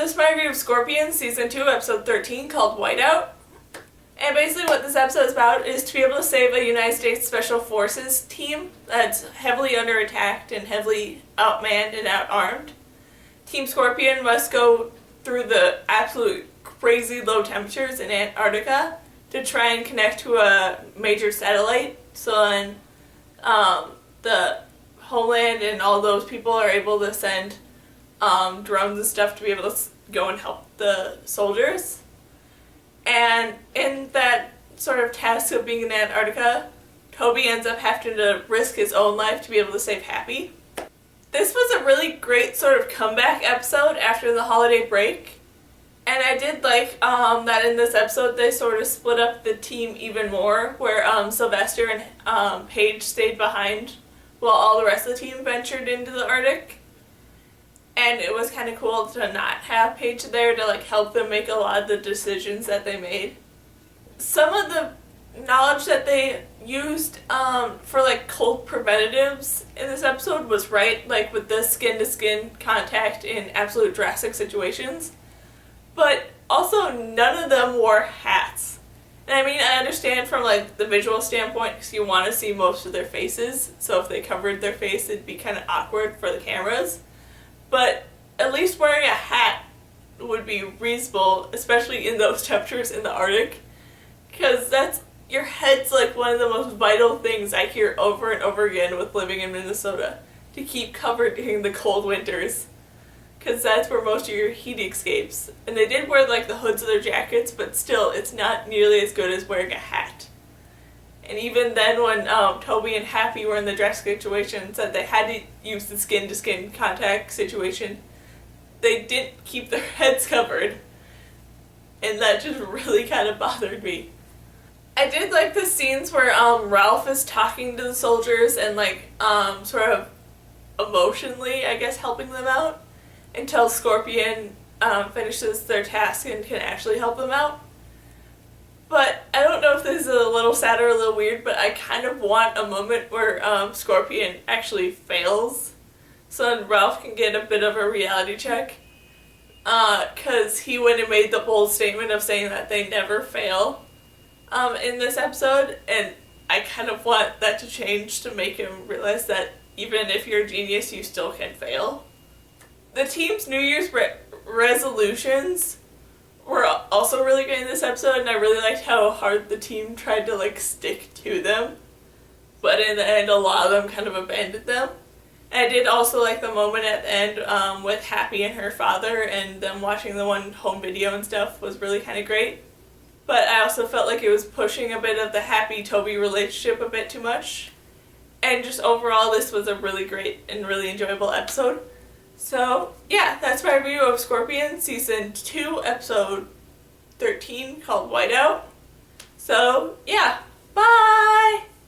this is my review of Scorpion Season 2, Episode 13, called Whiteout. And basically what this episode is about is to be able to save a United States Special Forces team that's heavily under attack and heavily outmanned and outarmed. Team Scorpion must go through the absolute crazy low temperatures in Antarctica to try and connect to a major satellite, so then the homeland and all those people are able to send drones and stuff to be able to go and help the soldiers. And in that sort of task of being in Antarctica, Toby ends up having to risk his own life to be able to save Happy. This was a really great sort of comeback episode after the holiday break. And I did like that in this episode they sort of split up the team even more, where Sylvester and Paige stayed behind while all the rest of the team ventured into the Arctic. And it was kind of cool to not have Paige there to help them make a lot of the decisions that they made. Some of the knowledge that they used for cold preventatives in this episode was right, with the skin-to-skin contact in absolute drastic situations. But also none of them wore hats. And I mean, I understand from the visual standpoint because you want to see most of their faces, so if they covered their face it'd be kind of awkward for the cameras. But at least wearing a hat would be reasonable, especially in those temperatures in the Arctic, because your head's one of the most vital things I hear over and over again with living in Minnesota, to keep covered during the cold winters, because that's where most of your heat escapes. And they did wear the hoods of their jackets, but still it's not nearly as good as wearing a hat. And even then when Toby and Happy were in the drastic situation, said they had to use the skin-to-skin contact situation, they didn't keep their heads covered. And that just really kind of bothered me. I did like the scenes where Ralph is talking to the soldiers and sort of emotionally, I guess, helping them out until Scorpion finishes their task and can actually help them out. But I don't know if this is a little sad or a little weird, but I kind of want a moment where Scorpion actually fails, so then Ralph can get a bit of a reality check. Because he went and made the bold statement of saying that they never fail in this episode, and I kind of want that to change to make him realize that even if you're a genius, you still can fail. The team's New Year's resolutions were also really good in this episode, and I really liked how hard the team tried to stick to them, but in the end a lot of them kind of abandoned them. And I did also like the moment at the end with Happy and her father, and them watching the one home video and stuff was really kind of great. But I also felt like it was pushing a bit of the Happy-Toby relationship a bit too much. And just overall this was a really great and really enjoyable episode. So, yeah, that's my review of Scorpion Season 2, Episode 13, called Whiteout. So, yeah, bye!